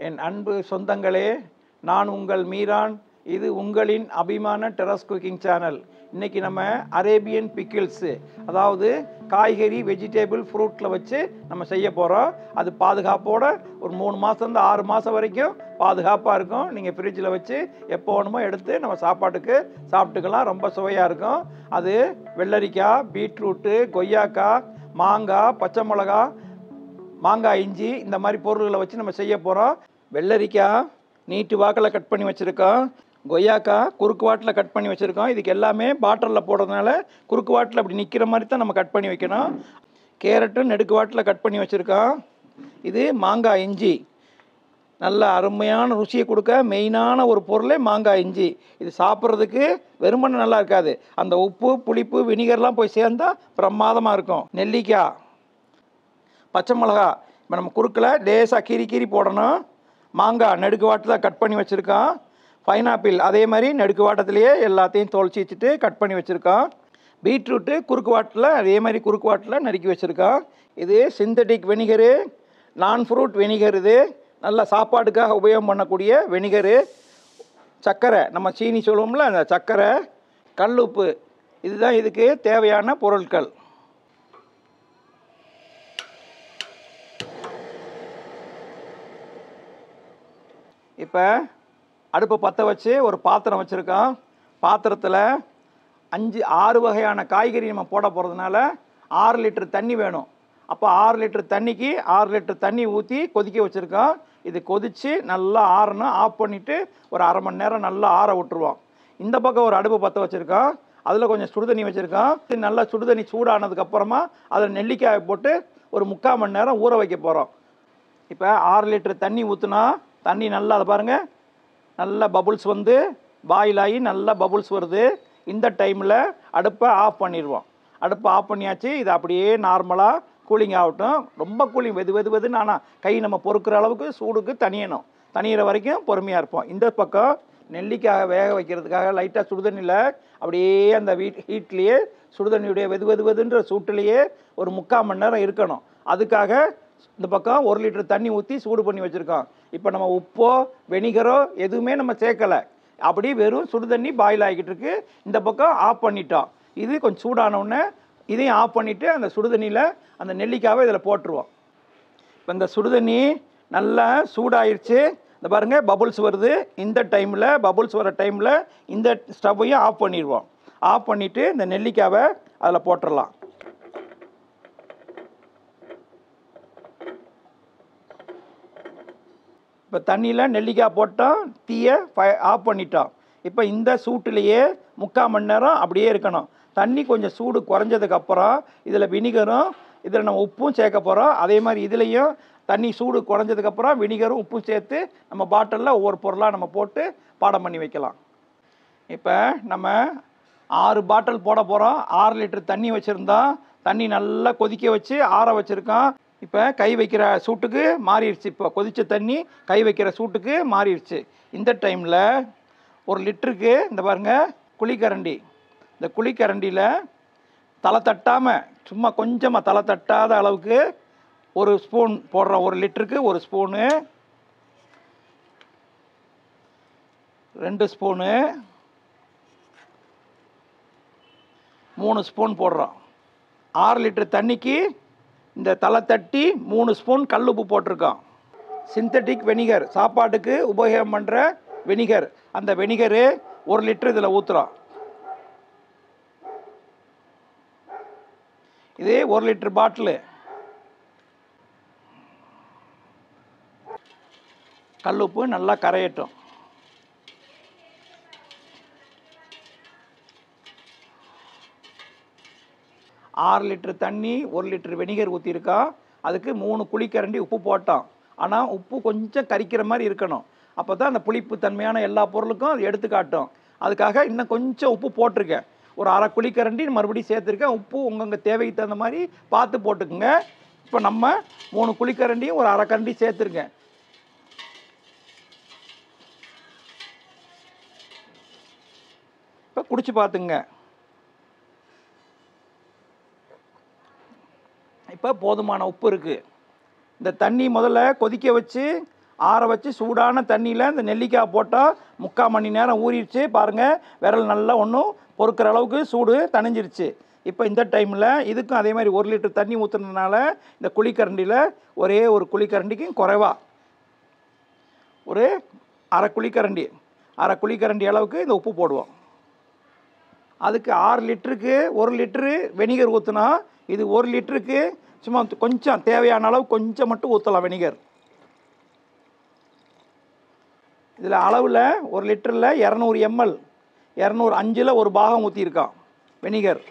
என் அன்பு சொந்தங்களே, நான் உங்கள் மீரான். இது உங்களின் அபிமான டெரஸ் குக்கிங் சேனல். இன்றைக்கி நம்ம அரேபியன் பிக்கிள்ஸு, அதாவது காய்கறி வெஜிடபிள் ஃப்ரூட்டில் வச்சு நம்ம செய்ய போகிறோம். அது பாதுகாப்போடு ஒரு 3 மாதத்துலேருந்து 6 மாதம் வரைக்கும் பாதுகாப்பாக இருக்கும். நீங்கள் ஃப்ரிட்ஜில் வச்சு எப்போ வேணுமோ எடுத்து நம்ம சாப்பாட்டுக்கு சாப்பிட்டுக்கலாம். ரொம்ப சுவையாக இருக்கும். அது வெள்ளரிக்காய், பீட்ரூட்டு, கொய்யாக்காய், மாங்காய், பச்சை மிளகா, மாங்காய், இஞ்சி, இந்த மாதிரி பொருள்களை வச்சு நம்ம செய்ய போகிறோம். வெள்ளரிக்காய் நீட்டு வாக்கில் கட் பண்ணி வச்சுருக்கோம். கொய்யாக்காய் குறுக்கு வாட்டில் கட் பண்ணி வச்சுருக்கோம். இதுக்கு எல்லாமே பாட்டிலில் போடுறதுனால குறுக்கு வாட்டில் அப்படி நிற்கிற மாதிரி தான் நம்ம கட் பண்ணி வைக்கணும். கேரட்டும் நெடுக்கு வாட்டில் கட் பண்ணி வச்சுருக்கோம். இது மாங்காய், இஞ்சி, நல்ல அருமையான ருசியை கொடுக்க மெயினான ஒரு பொருளே மாங்காய், இஞ்சி. இது சாப்பிட்றதுக்கு வெறுமனே நல்லா இருக்காது. அந்த உப்பு, புளிப்பு, வினிகர்லாம் போய் சேர்ந்தால் பிரமாதமாக இருக்கும். நெல்லிக்காய், பச்சை மிளகா இப்போ நம்ம குறுக்கில் லேசாக கீறி போடணும். மாங்காய் நெடுக்கு வாட்டில் கட் பண்ணி வச்சுருக்கோம். பைனாப்பிள் அதே மாதிரி நெடுக்கு வாட்டத்திலேயே எல்லாத்தையும் தோல்ச்சி வச்சுட்டு கட் பண்ணி வச்சுருக்கோம். பீட்ரூட்டு குறுக்கு வாட்டில் அதே மாதிரி குறுக்கு வாட்டில் நறுக்கி வச்சுருக்கோம். இது சிந்தட்டிக் வெனிகரு, நான் ஃப்ரூட் வெனிகர். இது நல்ல சாப்பாட்டுக்காக உபயோகம் பண்ணக்கூடிய வெனிகரு. சர்க்கரை, நம்ம சீனி சொல்லுவோம்ல, அந்த சர்க்கரை, கல் உப்பு, இதுதான் இதுக்கு தேவையான பொருட்கள். இப்போ அடுப்பை பற்ற வச்சு ஒரு பாத்திரம் வச்சுருக்கோம். பாத்திரத்தில் 6 வகையான காய்கறி நம்ம போட போகிறதுனால 6 லிட்டர் தண்ணி வேணும். அப்போ 6 லிட்டர் தண்ணிக்கு 6 லிட்டர் தண்ணி ஊற்றி கொதிக்க வச்சுருக்கோம். இது கொதித்து நல்லா ஆறணும். ஆஃப் பண்ணிவிட்டு ஒரு அரை மணி நேரம் நல்லா ஆற விட்டுருவோம். இந்த பக்கம் ஒரு அடுப்பு பற்ற வச்சுருக்கோம். அதில் கொஞ்சம் சுடுதண்ணி வச்சுருக்கோம். நல்லா சுடுதண்ணி சூடானதுக்கப்புறமா அதில் நெல்லிக்காயை போட்டு ஒரு 3/4 மணி நேரம் ஊற வைக்க போகிறோம். இப்போ 6 லிட்டர் தண்ணி ஊற்றுனா தண்ணி நல்லா, அதை பாருங்கள், நல்லா பபுள்ஸ் வந்து பாயில் ஆகி நல்லா பபுள்ஸ் வருது. இந்த டைமில் அடுப்பை ஆஃப் பண்ணிடுவோம். அடுப்பை ஆஃப் பண்ணியாச்சு. இது அப்படியே நார்மலாக கூலிங் ஆகட்டும். ரொம்ப கூலிங் வெதுன்னு ஆனால் கை நம்ம பொறுக்கிற அளவுக்கு சூடுக்கு தணியணும். தணிகிற வரைக்கும் பொறுமையாக இருப்போம். இந்த பக்கம் நெல்லிக்காய் வேக வைக்கிறதுக்காக லைட்டாக சுடுதண்ணியில் அப்படியே அந்த ஹீட்லேயே சுடுதண்ணியுடைய வெதுன்ற சூட்டிலேயே ஒரு 3/4 மணி நேரம் இருக்கணும். அதுக்காக இந்த பக்கம் 1 லிட்டர் தண்ணி ஊற்றி சூடு பண்ணி வச்சுருக்கோம். இப்போ நம்ம உப்போ வெனிகரோ எதுவுமே நம்ம சேர்க்கலை. அப்படி வெறும் சுடுதண்ணி பாயில் ஆகிக்கிட்டு இருக்கு. இந்த பக்கம் ஆஃப் பண்ணிட்டோம். இது கொஞ்சம் சூடானவுடனே இதையும் ஆஃப் பண்ணிவிட்டு அந்த சுடுதண்ணியில் அந்த நெல்லிக்காவை இதில் போட்டுருவோம். இப்போ இந்த சுடுதண்ணி நல்லா சூடாயிருச்சு. இந்த பாருங்கள் பபுள்ஸ் வருது. இந்த டைமில் பபுள்ஸ் வர டைமில் இந்த ஸ்டவ்வையும் ஆஃப் பண்ணிடுவோம். ஆஃப் பண்ணிவிட்டு இந்த நெல்லிக்காவை அதில் போட்டுடலாம். இப்போ தண்ணியில் நெல்லிக்காய் போட்டோம். தீயை ஆஃப் பண்ணிட்டோம். இப்போ இந்த சூட்டிலேயே 3/4 மணி நேரம் அப்படியே இருக்கணும். தண்ணி கொஞ்சம் சூடு குறைஞ்சதுக்கப்புறம் இதில் வினிகரும் இதில் நம்ம உப்பும் சேர்க்க போகிறோம். அதே மாதிரி இதுலேயும் தண்ணி சூடு குறைஞ்சதுக்கப்புறம் வினிகரும் உப்பும் சேர்த்து நம்ம பாட்டிலில் ஒவ்வொரு பொருளாக நம்ம போட்டு பாடம் பண்ணி வைக்கலாம். இப்போ நம்ம 6 பாட்டில் போட போகிறோம். 6 லிட்டர் தண்ணி வச்சுருந்தோம். தண்ணி நல்லா கொதிக்க வச்சு ஆற வச்சுருக்கோம். இப்போ கை வைக்கிற சூட்டுக்கு மாறிடுச்சு. இப்போ கொதித்த தண்ணி கை வைக்கிற சூட்டுக்கு மாறிடுச்சு. இந்த டைமில் 1 லிட்டருக்கு இந்த பாருங்கள் குழிக்கரண்டி, இந்த குழிக்கரண்டியில் தலை தட்டாமல் சும்மா கொஞ்சமாக தலை தட்டாத அளவுக்கு 1 ஸ்பூன் போடுறோம். 1 லிட்டருக்கு 1 ஸ்பூனு, 2 ஸ்பூனு, 3 ஸ்பூன் போடுறோம். 6 லிட்டர் தண்ணிக்கு இந்த தலை தட்டி 3 ஸ்பூன் கல் உப்பு போட்டிருக்கோம். சிந்தட்டிக் வெனிகர், சாப்பாட்டுக்கு உபயோகம் பண்ணுற வெனிகர். அந்த வெனிகரு 1 லிட்டர் இதில் ஊற்றுறோம். இது 1 லிட்டர் பாட்டிலு. கல் உப்பு நல்லா கரையட்டும். ஆறு லிட்டர் தண்ணி 1 லிட்டர் வெனிகர் ஊற்றிருக்கோம். அதுக்கு 3 குழிக்கரண்டி உப்பு போட்டோம். ஆனால் உப்பு கொஞ்சம் கரிக்கிற மாதிரி இருக்கணும். அப்போ தான் அந்த புளிப்பு தன்மையான எல்லா பொருளுக்கும் அது எடுத்துக்காட்டும். அதுக்காக இன்னும் கொஞ்சம் உப்பு போட்டிருக்கேன். ஒரு அரை குழிக்கரண்டி மறுபடியும் சேர்த்துருக்கேன். உப்பு உங்கள் தேவைக்கு தகுந்த மாதிரி பார்த்து போட்டுக்குங்க. இப்போ நம்ம 3 குழிக்கரண்டியும் ஒரு அரை கரண்டி சேர்த்துருக்கேன். இப்போ குடிச்சு பார்த்துங்க. இப்போ போதுமான உப்பு இருக்குது. இந்த தண்ணி முதல்ல கொதிக்க வச்சு ஆற வச்சு சூடான தண்ணியில் இந்த நெல்லிக்காய் போட்டால் 3/4 மணி நேரம் ஊறிடுச்சு பாருங்கள். விரல் நல்லா ஒன்றும் பொறுக்கிற அளவுக்கு சூடு தணிஞ்சிருச்சு. இப்போ இந்த டைமில் இதுக்கும் அதே மாதிரி 1 லிட்டர் தண்ணி ஊற்றுனதுனால இந்த குழிக்கரண்டியில் ஒரே ஒரு குழிக்கரண்டிக்கும் குறைவா ஒரு அரை குழிக்கரண்டி அளவுக்கு இந்த உப்பு போடுவோம். அதுக்கு 6 லிட்டருக்கு 1 லிட்டரு வெனிகர் ஊற்றினா இது 1 லிட்டருக்கு சும்மா கொஞ்சம் தேவையான அளவு கொஞ்சம் மட்டும் ஊற்றலாம் வெனிகர். இதில் அளவில் 1 லிட்டரில் 200 ml 205 ஒரு பாகம் ஊற்றிருக்கான் வெனிகர்.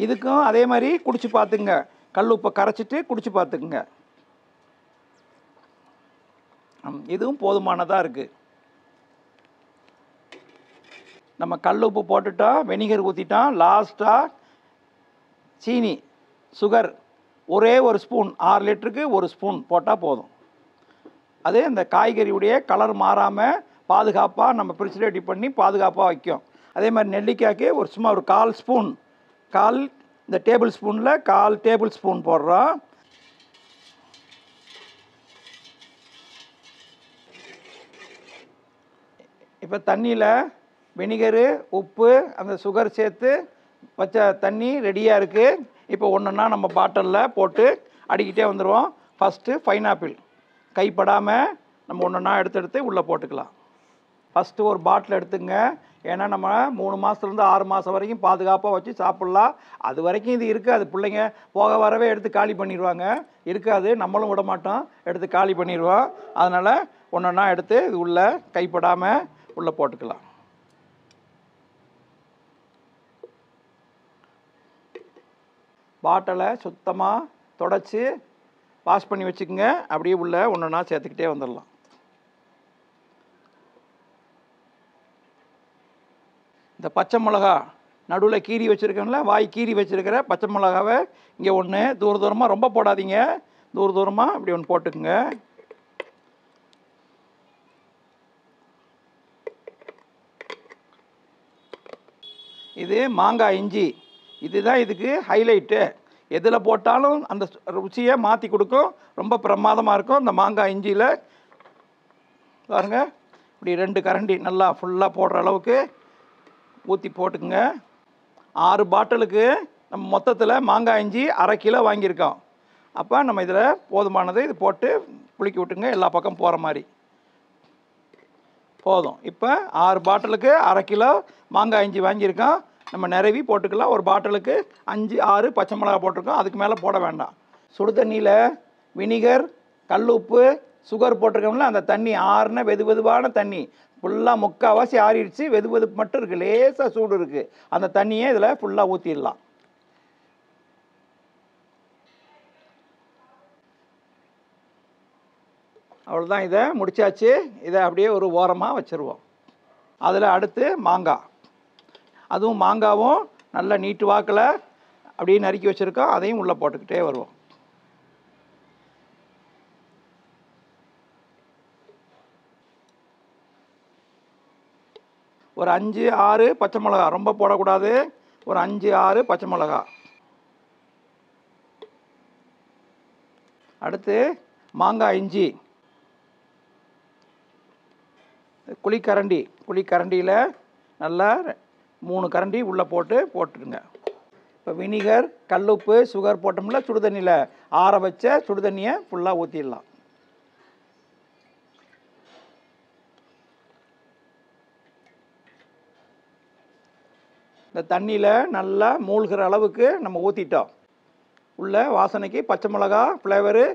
இதுக்கும் அதே மாதிரி குடிச்சு பார்த்துங்க. கல் உப்பை கரைச்சிட்டு குடிச்சு பார்த்துக்குங்க. இதுவும் போதுமானதாக இருக்குது. நம்ம கல் உப்பு போட்டுட்டோம், வெனிகர் ஊற்றிட்டோம். லாஸ்ட்டாக சீனி சுகர் ஒரே ஒரு ஸ்பூன் 6 லிட்டருக்கு 1 ஸ்பூன் போட்டால் போதும். அது இந்த காய்கறியுடைய கலர் மாறாமல் பாதுகாப்பாக நம்ம ப்ரிசர்வேட்டிவ் பண்ணி பாதுகாப்பாக வைக்கும். அதே மாதிரி நெல்லிக்காய்க்கு ஒரு சும்மா ஒரு 1/4 ஸ்பூன் இந்த டேபிள் ஸ்பூனில் 1/4 டேபிள் ஸ்பூன் போடுறோம். இப்போ தண்ணியில் வெனிகரு உப்பு அந்த சுகர் சேர்த்து வச்ச தண்ணி ரெடியாக இருக்குது. இப்போ ஒன்றுன்னா நம்ம பாட்டிலில் போட்டு அடிக்கிட்டே வந்துடுவோம். ஃபஸ்ட்டு பைனாப்பிள் கைப்படாமல் நம்ம ஒன்றுன்னா எடுத்து உள்ளே போட்டுக்கலாம். ஃபஸ்ட்டு ஒரு பாட்டில் எடுத்துங்க. ஏன்னா நம்ம 3 மாதத்துலேருந்து 6 மாதம் வரைக்கும் பாதுகாப்பாக வச்சு சாப்பிட்லாம். அது வரைக்கும் இது இருக்காது. பிள்ளைங்க போக வரவே எடுத்து காலி பண்ணிடுவாங்க. இருக்காது, நம்மளும் விட மாட்டோம், எடுத்து காலி பண்ணிடுவோம். அதனால் ஒன்றுன்னா எடுத்து இது உள்ளே கைப்படாமல் உள்ளே போட்டுக்கலாம். பாட்டிலை சுத்தமாக தொடச்சி வாஷ் பண்ணி வச்சுக்கோங்க. அப்படியே உள்ளே ஒன்றுன்னா சேர்த்துக்கிட்டே வந்துடலாம். இந்த பச்சை மிளகா நடுவில் கீரி வச்சுருக்கேன்ல, வாய் கீரி வச்சுருக்கிற பச்சை மிளகாவை இங்கே ஒன்று தூரமாக ரொம்ப போடாதீங்க, தூரமாக இப்படி ஒன்று போட்டுக்குங்க. இது மாங்காய் இஞ்சி, இதுதான் இதுக்கு ஹைலைட்டு. எதில் போட்டாலும் அந்த ருச்சியை மாற்றி கொடுக்கும். ரொம்ப பிரமாதமாக இருக்கும். இந்த மாங்காய் இஞ்சியில் பாருங்க, இப்படி 2 கரண்டி நல்லா ஃபுல்லாக போடுற அளவுக்கு ஊற்றி போட்டுக்குங்க. 6 பாட்டிலுக்கு நம்ம மொத்தத்தில் மாங்காய் இஞ்சி 1/2 கிலோ வாங்கியிருக்கோம். அப்போ நம்ம இதில் போதுமானது இது போட்டு குளிக்கி விட்டுங்க, எல்லா பக்கம் போகிற மாதிரி போதும். இப்போ 6 பாட்டிலுக்கு 1/2 கிலோ மாங்காய் இஞ்சி வாங்கியிருக்கோம். நம்ம நிறவி போட்டுக்கலாம். ஒரு பாட்டிலுக்கு 5-6 பச்சை மிளகா போட்டிருக்கோம். அதுக்கு மேலே போட வேண்டாம். சுடு தண்ணியில் வினிகர் கல் உப்பு சுகர் போட்டிருக்கோம்ல, அந்த தண்ணி ஆறுன வெதுவான தண்ணி ஃபுல்லாக 3/4 ஆறிடுச்சு. வெது மட்டும் இருக்குது, லேசாக சூடு இருக்குது. அந்த தண்ணியை இதில் ஃபுல்லாக ஊற்றிடலாம். அவ்வளோதான், இதை முடிச்சாச்சு. இதை அப்படியே ஒரு ஓரமாக வச்சுருவோம். அதில் அடுத்து மாங்காய், அதுவும் மாங்காவும் நல்லா நீட்டு வாக்கில் அப்படியே நறுக்கி வச்சுருக்கோம். அதையும் உள்ளே போட்டுக்கிட்டே வருவோம். ஒரு 5-6 பச்சை மிளகா, ரொம்ப போடக்கூடாது. ஒரு 5-6 பச்சை மிளகா. அடுத்து மாங்காய் இஞ்சி குழிக்கரண்டியில் நல்லா 3 கரண்டி உள்ளே போட்டுடுங்க. இப்போ வினிகர் கல்லுப்பு சுகர் போட்டோம்ல, சுடு தண்ணியில் ஆற வச்ச சுடு தண்ணியை ஃபுல்லாக ஊற்றிடலாம். இந்த தண்ணியில் நல்லா மூழ்கிற அளவுக்கு நம்ம ஊற்றிட்டோம். உள்ள வாசனைக்கு பச்சை மிளகா ஃப்ளேவரு,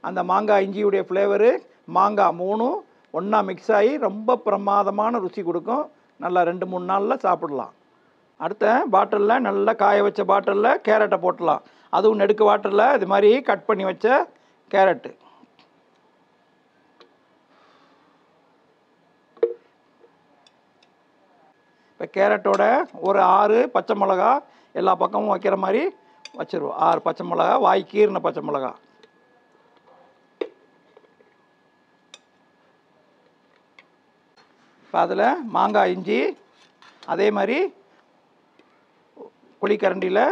அந்த மாங்காய் இஞ்சியுடைய ஃப்ளேவரு, மாங்காய் 3 ஒன்றா மிக்ஸ் ஆகி ரொம்ப பிரமாதமான ருசி கொடுக்கும். நல்லா 2-3 நாளில் சாப்பிடலாம். அடுத்த பாட்டிலில் நல்லா காய வச்ச பாட்டிலில் கேரட்டை போட்டலாம். அதுவும் நெடுக்கு வாட்டரில் இது மாதிரி கட் பண்ணி வச்ச கேரட்டு. இப்போ கேரட்டோட ஒரு 6 பச்சை மிளகா எல்லா பக்கமும் வைக்கிற மாதிரி வச்சுருவோம். 6 பச்சை மிளகா, வாய் கீறின பச்சை மிளகா. இப்போ அதில் மாங்காய் இஞ்சி அதே மாதிரி குழிக்கரண்டியில்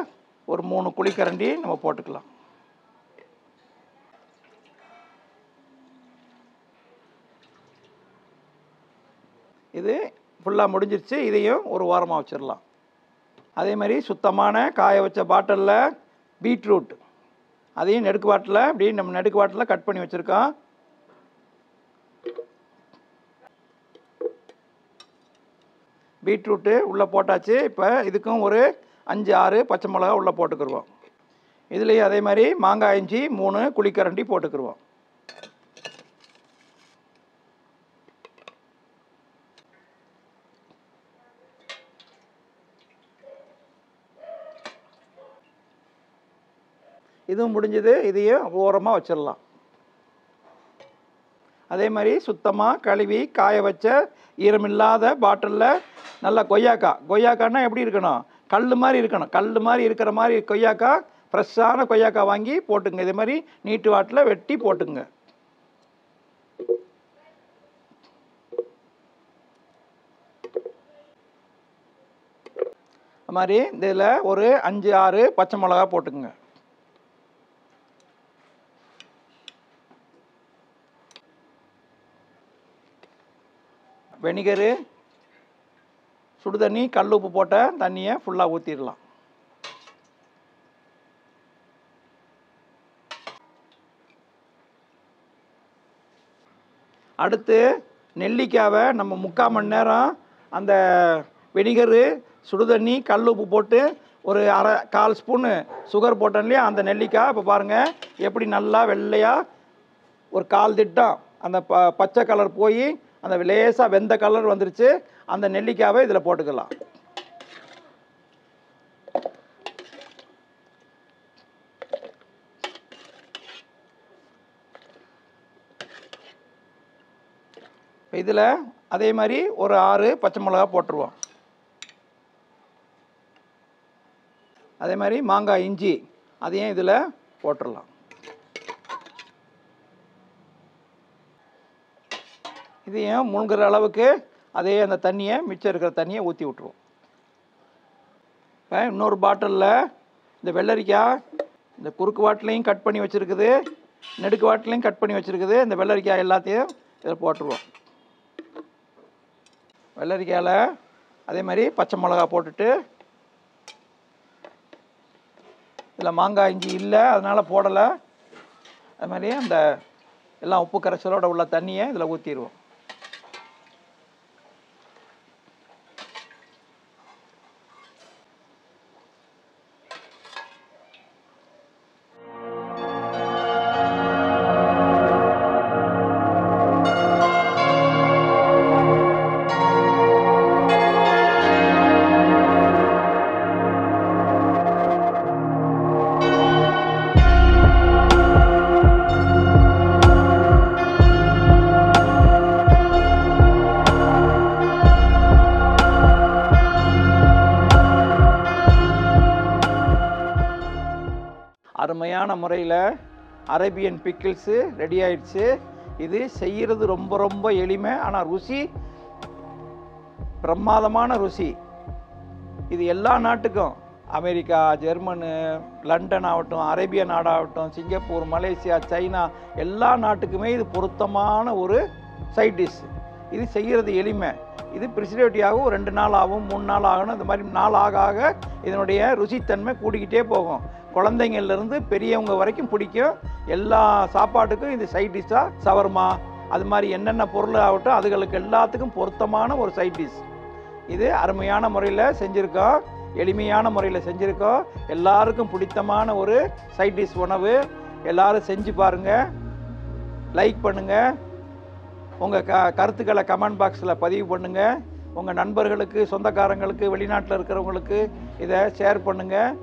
ஒரு 3 குழிக்கரண்டி நம்ம போட்டுக்கலாம். இது ஃபுல்லாக முடிஞ்சிருச்சு. இதையும் ஒரு வாரமாக வச்சிடலாம். அதே மாதிரி சுத்தமான காய வச்ச பாட்டிலில் பீட்ரூட், அதையும் நெடுக்கு வாட்டில் இப்படி நம்ம நெடுக்கு வாட்டில் கட் பண்ணி வச்சுருக்கோம். பீட்ரூட்டு உள்ளே போட்டாச்சு. இப்போ இதுக்கும் ஒரு 5-6 பச்சை மிளகா உள்ளே போட்டுக்கிடுவோம். இதுலேயும் அதே மாதிரி மாங்காய் இஞ்சி 3 குழிக்கரண்டி போட்டுக்கிடுவோம். இதுவும் முடிஞ்சது. இதையும் ஓரமாக வச்சிடலாம். அதே மாதிரி சுத்தமாக கழுவி காய வச்ச ஈரமில்லாத பாட்டிலில் நல்லா கொய்யாக்கான்னா எப்படி இருக்கணும்? கல் மாதிரி இருக்கணும். கல் மாதிரி இருக்கிற மாதிரி கொய்யாக்கா, ஃப்ரெஷ்ஷான கொய்யாக்கா வாங்கி போட்டுங்க. இதே மாதிரி நீட்டு வாட்டில் வெட்டி போட்டுங்க. அது மாதிரி இதில் ஒரு 5-6 பச்சை மிளகா போட்டுக்குங்க. வெனிகரு, சுடு தண்ணி, கல் உப்பு போட்ட தண்ணியை ஃபுல்லாக ஊற்றிடலாம். அடுத்து நெல்லிக்காவை நம்ம 3/4 மணி நேரம் அந்த வெனிகரு, சுடுதண்ணி, கல் உப்பு போட்டு ஒரு 1/4 ஸ்பூனு சுகர் போட்டோம் இல்லையா, அந்த நெல்லிக்காய் இப்போ பாருங்கள் எப்படி நல்லா வெள்ளையாக ஒரு 1/4 திட்டம் அந்த பச்சை கலர் போய் அந்த லேசாக வெந்த கலர் வந்துருச்சு. அந்த நெல்லிக்காவை இதில் போட்டுக்கலாம். இதில் அதே மாதிரி ஒரு 6 பச்சை மிளகா போட்டுருவோம். அதே மாதிரி மாங்காய் இஞ்சி அதையும் இதில் போட்டுடலாம். இதையும் முழுங்குற அளவுக்கு அதே அந்த தண்ணியை, மிச்சம் இருக்கிற தண்ணியை ஊற்றி விட்ருவோம். இப்போ இன்னொரு பாட்டிலில் இந்த வெள்ளரிக்காய் இந்த குறுக்கு வாட்டிலையும் கட் பண்ணி வச்சுருக்குது, நெடுக்கு வாட்டிலையும் கட் பண்ணி வச்சுருக்குது. இந்த வெள்ளரிக்காய் எல்லாத்தையும் இதில் போட்டுருவோம். வெள்ளரிக்காயில் அதே மாதிரி பச்சை மிளகா போட்டுட்டு, இதில் மாங்காய் இஞ்சி இல்லை அதனால் போடலை. அது மாதிரி அந்த எல்லாம் உப்பு கரைசலோடு உள்ள தண்ணியை இதில் ஊற்றிடுவோம். அருமையான முறையில் அரேபியன் பிக்கிள்ஸு ரெடி ஆயிடுச்சு. இது செய்கிறது ரொம்ப ரொம்ப எளிமை, ஆனால் ருசி பிரமாதமான ருசி. இது எல்லா நாட்டுக்கும், அமெரிக்கா, ஜெர்மனு, லண்டன் ஆகட்டும், அரேபிய நாடாகட்டும், சிங்கப்பூர், மலேசியா, சைனா, எல்லா நாட்டுக்குமே இது பொருத்தமான ஒரு சைட் டிஷ். இது செய்கிறது எளிமை. இது ப்ரிசர்வேட்டிவாகவும் 2 நாள் ஆகும், 3 நாள் ஆகணும். இந்த மாதிரி நாள் ஆக ஆக இதனுடைய ருசித்தன்மை கூடிக்கிட்டே போகும். குழந்தைங்கள்லேருந்து பெரியவங்க வரைக்கும் பிடிக்கும். எல்லா சாப்பாட்டுக்கும் இது சைட் டிஷ்ஷாக சவர்மா அது மாதிரி என்னென்ன பொருள் ஆகட்டும் அதுகளுக்கு எல்லாத்துக்கும் பொருத்தமான ஒரு சைட் டிஷ். இது அருமையான முறையில் செஞ்சுருக்கோம், எளிமையான முறையில் செஞ்சுருக்கோம். எல்லாருக்கும் பிடித்தமான ஒரு சைட் டிஷ் உணவு. எல்லோரும் செஞ்சு பாருங்கள், லைக் பண்ணுங்கள், உங்கள் கருத்துக்களை கமெண்ட் பாக்ஸில் பதிவு பண்ணுங்கள். உங்கள் நண்பர்களுக்கு, சொந்தக்காரங்களுக்கு, வெளிநாட்டில் இருக்கிறவங்களுக்கு இதை ஷேர் பண்ணுங்கள்,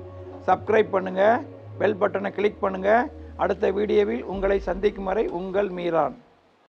சப்ஸ்கிரைப் பண்ணுங்கள், பெல் பட்டனை கிளிக் பண்ணுங்கள். அடுத்த வீடியோவில் உங்களை சந்திக்கும் வரை உங்கள் மீரான்.